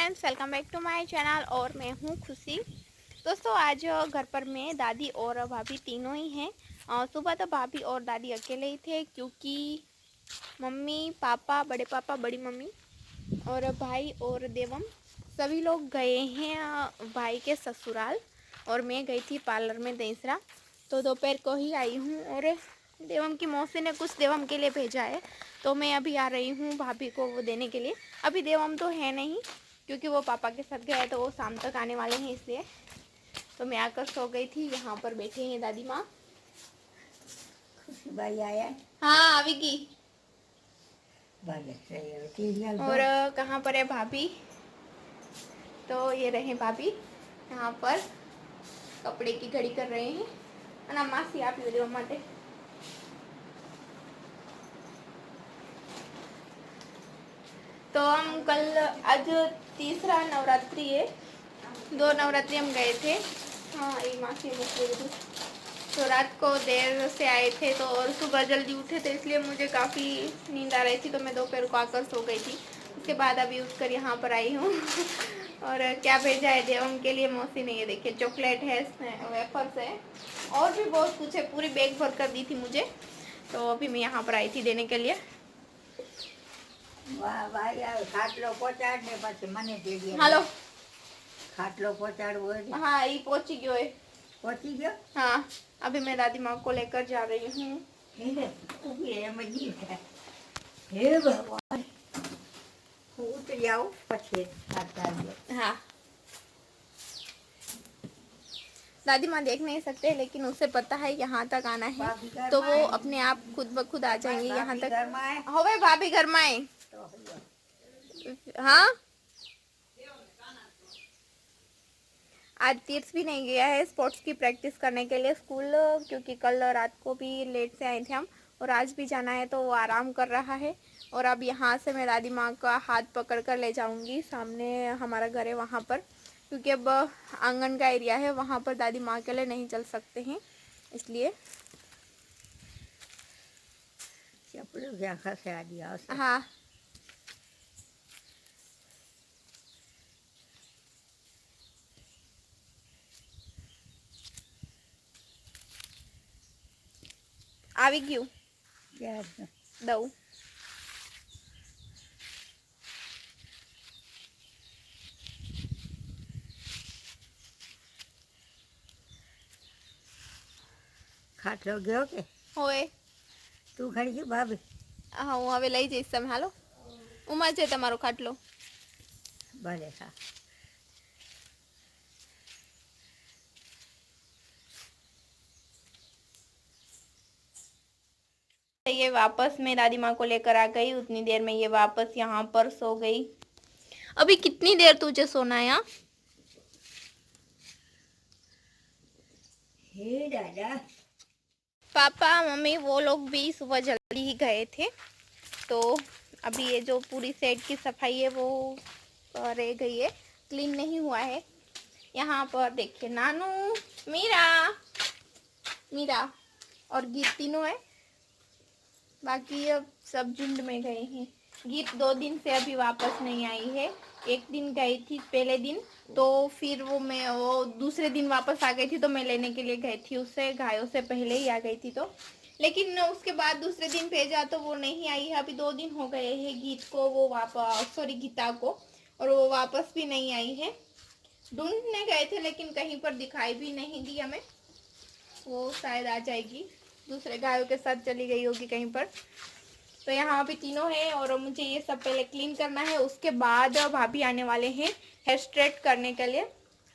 Friends, welcome back to my channel और मैं हूं खुशी। दोस्तों, आज घर पर मैं, दादी और भाभी तीनों ही हैं। सुबह तो भाभी और दादी अकेले ही थे क्योंकि मम्मी, पापा, बड़े पापा, बड़ी मम्मी और भाई और देवम सभी लोग गए हैं भाई के ससुराल। और मैं गई थी पार्लर में दहीसरा, तो दोपहर को ही आई हूँ। और देवम की मौसी ने कुछ देवम के लिए भेजा है, तो मैं अभी आ रही हूँ भाभी को वो देने के लिए। अभी देवम तो है नहीं क्योंकि वो पापा के साथ गए, तो वो शाम तक आने वाले हैं, इसलिए तो मैं आकर सो गई थी। यहाँ पर बैठे हैं दादी माँ। भाई आया। हाँ, आवेगी। और और कहाँ पर है भाभी? तो ये रहे भाभी यहाँ पर कपड़े की घड़ी कर रहे हैं। अना मासी आप देवा माटे। तो हम कल, आज तीसरा नवरात्रि है, 2 नवरात्रि हम गए थे। हाँ, ये मासी तो रात को देर से आए थे, तो और सुबह जल्दी उठे थे, इसलिए मुझे काफ़ी नींद आ रही थी, तो मैं दोपहर को आकर सो गई थी। उसके बाद अभी उठकर यहाँ पर आई हूँ। और क्या भेजा है देवम के लिए मौसी ने, ये देखिए चॉकलेट है, वेफर्स है और भी बहुत कुछ है। पूरी बैग भर कर दी थी मुझे, तो अभी मैं यहाँ पर आई थी देने के लिए। खाटलो पહોंचाड़ने પછી મને તેડી हेलो, खाटलो पહોंचाड़વો है। हाँ ये पहुँची गयो है। पहुंची गयो। हाँ, अभी मैं दादी माँ को लेकर जा रही हूँ। ऊभी है मजी है। हे भगवान, હું ઉતરી આવું પછી ખાતા આવ્યો। हाँ, दादी माँ देख नहीं सकते, लेकिन उसे पता है यहाँ तक आना है, तो वो अपने आप खुद ब खुद आ जाएंगे यहाँ तक। होवे भाभी घर में आए। हाँ, आज तीर्थ भी नहीं गया है स्पोर्ट्स की प्रैक्टिस करने के लिए स्कूल, क्योंकि कल रात को भी लेट से आए थे हम, और आज भी जाना है, तो वो आराम कर रहा है। और अब यहाँ से मैं दादी माँ का हाथ पकड़ कर ले जाऊँगी, सामने हमारा घर है वहाँ पर, क्योंकि अब आंगन का एरिया है, वहाँ पर दादी माँ के लिए नहीं चल सकते हैं, इसलिए। हाँ, આવી ગયું દઉં। ખાટલો ગયો કે હોય તું ખડી ગઈ ભાભી? હા, હું હવે લઈ જઈશ, તમે હાલો, ઉમાં છે તમારો ખાટલો। ભલે હા। ये वापस मैं दादी माँ को लेकर आ गई, उतनी देर में ये वापस यहाँ पर सो गई। अभी कितनी देर तुझे सोना है यहाँ? हे दादा, पापा मम्मी वो लोग भी सुबह जल्दी ही गए थे, तो अभी ये जो पूरी सेट की सफाई है वो रह गई है, क्लीन नहीं हुआ है। यहाँ पर देखिए नानू, मीरा, मीरा और गीत तीनों है, बाकी अब सब झुंड में गए हैं। गीत 2 दिन से अभी वापस नहीं आई है। एक दिन गई थी पहले दिन, तो फिर वो दूसरे दिन वापस आ गई थी, तो मैं लेने के लिए गई थी उससे, गायों से पहले ही आ गई थी, तो लेकिन उसके बाद दूसरे दिन भेजा तो वो नहीं आई है। अभी 2 दिन हो गए हैं गीत को, वो वापस, सॉरी गीता को, और वो वापस भी नहीं आई है। ढूंढने गए थे लेकिन कहीं पर दिखाई भी नहीं दी हमें। वो शायद आ जाएगी, दूसरे गायों के साथ चली गई होगी कहीं पर। तो यहाँ भी तीनों हैं, और मुझे ये सब पहले क्लीन करना है, उसके बाद भाभी आने वाले हैं हेयर स्ट्रेट करने के लिए,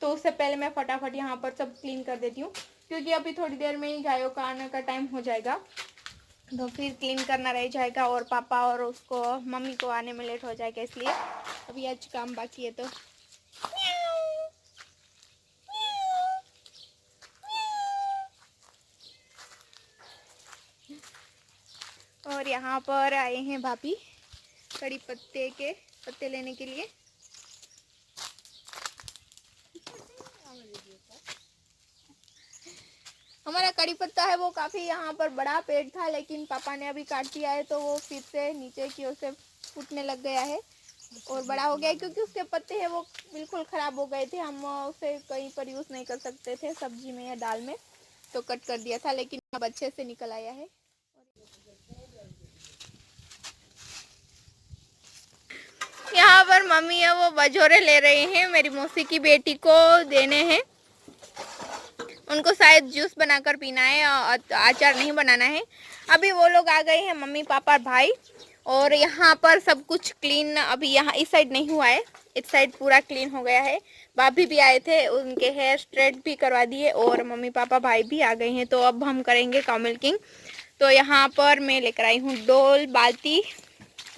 तो उससे पहले मैं फटाफट यहाँ पर सब क्लीन कर देती हूँ, क्योंकि अभी थोड़ी देर में ही गायों का आने का टाइम हो जाएगा, तो फिर क्लीन करना रह जाएगा, और पापा और उसको मम्मी को आने में लेट हो जाएगा, इसलिए अभी आज काम बाकी है। तो और यहाँ पर आए हैं भाभी कड़ी पत्ते के पत्ते लेने के लिए। हमारा कड़ी पत्ता है वो काफ़ी यहाँ पर बड़ा पेड़ था, लेकिन पापा ने अभी काट दिया है, तो वो फिर से नीचे की ओर से फूटने लग गया है। और बड़ा हो गया है, क्योंकि उसके पत्ते हैं वो बिल्कुल ख़राब हो गए थे। हम उसे कहीं पर यूज़ नहीं कर सकते थे, सब्जी में या दाल में, तो कट कर दिया था, लेकिन अब अच्छे से निकल आया है। यहाँ पर मम्मी है वो बजोरे ले रही हैं, मेरी मौसी की बेटी को देने हैं। उनको शायद जूस बनाकर पीना है, अचार नहीं बनाना है। अभी वो लोग आ गए हैं, मम्मी पापा और भाई। और यहाँ पर सब कुछ क्लीन अभी यहाँ इस साइड नहीं हुआ है, इस साइड पूरा क्लीन हो गया है। भाभी भी आए थे, उनके हेयर स्ट्रेट भी करवा दिए, और मम्मी पापा भाई भी आ गए हैं। तो अब हम करेंगे काउ मिल्किंग। तो यहाँ पर मैं लेकर आई हूँ डोल, बाल्टी,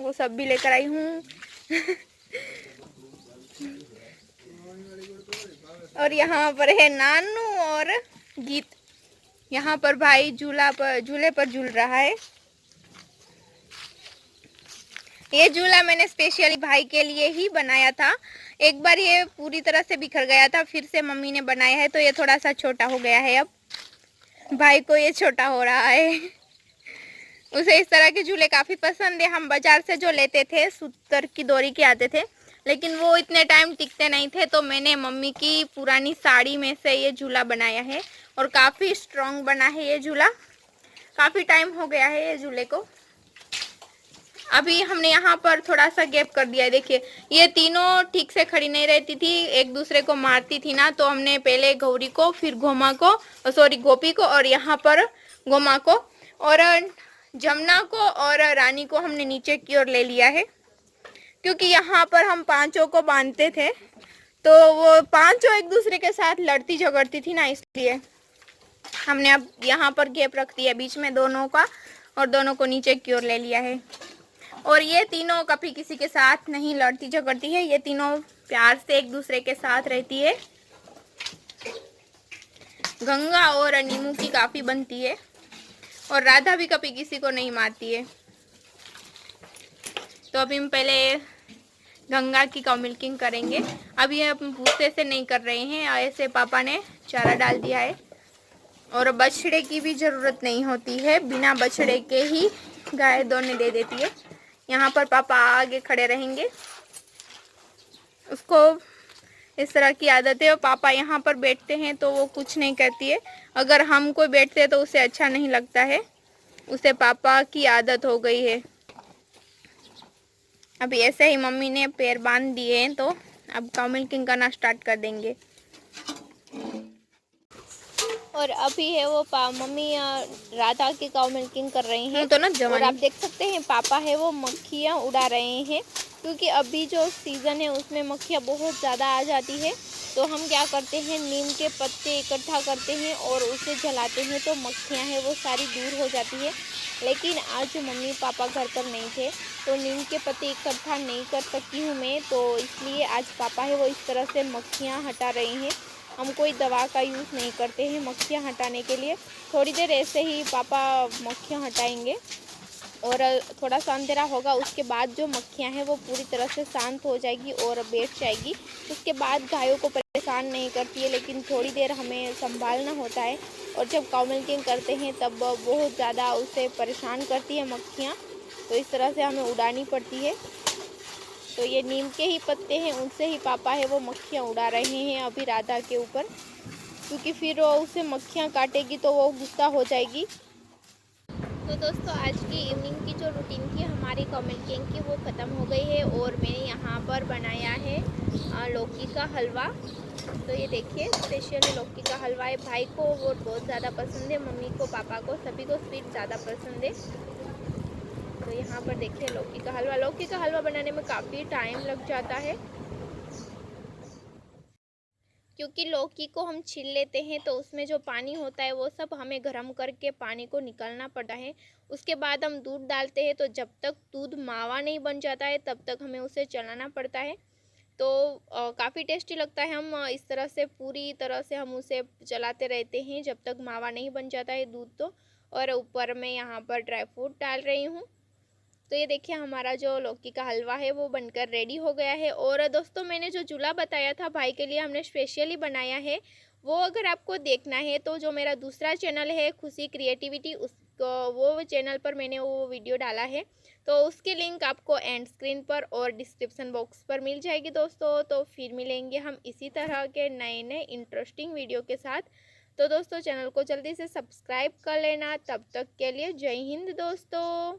वो सब भी लेकर आई हूँ। और यहाँ पर है नानू और गीत। यहाँ पर भाई झूले पर झूल रहा है। ये झूला मैंने स्पेशली भाई के लिए ही बनाया था। एक बार ये पूरी तरह से बिखर गया था, फिर से मम्मी ने बनाया है, तो ये थोड़ा सा छोटा हो गया है। अब भाई को ये छोटा हो रहा है। उसे इस तरह के झूले काफ़ी पसंद है। हम बाजार से जो लेते थे सूतर की डोरी के आते थे, लेकिन वो इतने टाइम टिकते नहीं थे, तो मैंने मम्मी की पुरानी साड़ी में से ये झूला बनाया है, और काफ़ी स्ट्रॉन्ग बना है ये झूला। काफ़ी टाइम हो गया है ये झूले को। अभी हमने यहाँ पर थोड़ा सा गैप कर दिया है। देखिए, ये तीनों ठीक से खड़ी नहीं रहती थी, एक दूसरे को मारती थी ना, तो हमने पहले गौरी को, फिर गोमा को, सॉरी गोपी को, और यहाँ पर गोमा को और जमुना को और रानी को हमने नीचे की ओर ले लिया है। क्योंकि यहाँ पर हम पांचों को बांधते थे, तो वो पांचों एक दूसरे के साथ लड़ती झगड़ती थी ना, इसलिए हमने अब यहाँ पर गैप रख दिया बीच में दोनों का, और दोनों को नीचे की ओर ले लिया है। और ये तीनों कभी किसी के साथ नहीं लड़ती झगड़ती है, ये तीनों प्यार से एक दूसरे के साथ रहती है। गंगा और नीमू की काफ़ी बनती है, और राधा भी कभी किसी को नहीं मारती है। तो अभी हम पहले गंगा की काउ मिल्किंग करेंगे। अभी हम भूसे से नहीं कर रहे हैं, ऐसे पापा ने चारा डाल दिया है। और बछड़े की भी ज़रूरत नहीं होती है, बिना बछड़े के ही गाय दोने दे देती है। यहाँ पर पापा आगे खड़े रहेंगे, उसको इस तरह की आदत है। और पापा यहाँ पर बैठते हैं तो वो कुछ नहीं करती है, अगर हम कोई बैठते हैं तो उसे अच्छा नहीं लगता है, उसे पापा की आदत हो गई है। अभी ऐसे ही मम्मी ने पैर बांध दिए हैं, तो अब काउ मिल्किंग करना स्टार्ट कर देंगे। और अभी है वो मम्मी राधा की काउ मिल्किंग कर रही हैं, तो ना और आप देख सकते हैं पापा है वो मक्खियाँ उड़ा रहे हैं, क्योंकि अभी जो सीज़न है उसमें मक्खियाँ बहुत ज़्यादा आ जाती है। तो हम क्या करते हैं, नीम के पत्ते इकट्ठा करते हैं और उसे जलाते हैं, तो मक्खियाँ हैं वो सारी दूर हो जाती है। लेकिन आज मम्मी पापा घर पर नहीं थे, तो नीम के पत्ते इकट्ठा नहीं कर सकी हूँ मैं, तो इसलिए आज पापा है वो इस तरह से मक्खियाँ हटा रहे हैं। हम कोई दवा का यूज़ नहीं करते हैं मक्खियाँ हटाने के लिए। थोड़ी देर ऐसे ही पापा मक्खियाँ हटाएंगे, और थोड़ा सा अंधेरा होगा, उसके बाद जो मक्खियाँ हैं वो पूरी तरह से शांत हो जाएगी और बैठ जाएगी। उसके बाद गायों को परेशान नहीं करती है, लेकिन थोड़ी देर हमें संभालना होता है। और जब काउ मिल्किंग करते हैं तब बहुत ज़्यादा उसे परेशान करती है मक्खियाँ, तो इस तरह से हमें उड़ानी पड़ती है। तो ये नीम के ही पत्ते हैं, उनसे ही पापा है वो मक्खियाँ उड़ा रहे हैं अभी राधा के ऊपर, क्योंकि फिर वो उसे मक्खियाँ काटेगी तो वो गुस्सा हो जाएगी। तो दोस्तों, आज की इवनिंग की जो रूटीन थी हमारी काउ मिल्किंग की, वो ख़त्म हो गई है। और मैंने यहाँ पर बनाया है लौकी का हलवा। तो ये देखिए, स्पेशली लौकी का हलवा है। भाई को वो बहुत ज़्यादा पसंद है, मम्मी को, पापा को, सभी को स्वीट ज़्यादा पसंद है। तो यहाँ पर देखिए लौकी का हलवा। लौकी का हलवा बनाने में काफ़ी टाइम लग जाता है, क्योंकि लौकी को हम छील लेते हैं तो उसमें जो पानी होता है वो सब हमें गर्म करके पानी को निकालना पड़ता है। उसके बाद हम दूध डालते हैं, तो जब तक दूध मावा नहीं बन जाता है तब तक हमें उसे चलाना पड़ता है। तो काफ़ी टेस्टी लगता है। हम इस तरह से पूरी तरह से हम उसे चलाते रहते हैं जब तक मावा नहीं बन जाता है दूध तो। और ऊपर मैं यहाँ पर ड्राई फ्रूट डाल रही हूँ। तो ये देखिए, हमारा जो लौकी का हलवा है वो बनकर रेडी हो गया है। और दोस्तों, मैंने जो चूल्हा बताया था भाई के लिए हमने स्पेशली बनाया है, वो अगर आपको देखना है तो जो मेरा दूसरा चैनल है खुशी क्रिएटिविटी, उसको वो चैनल पर मैंने वो वीडियो डाला है, तो उसकी लिंक आपको एंड स्क्रीन पर और डिस्क्रिप्शन बॉक्स पर मिल जाएगी दोस्तों। तो फिर मिलेंगे हम इसी तरह के नए नए इंटरेस्टिंग वीडियो के साथ। तो दोस्तों चैनल को जल्दी से सब्सक्राइब कर लेना। तब तक के लिए जय हिंद दोस्तों।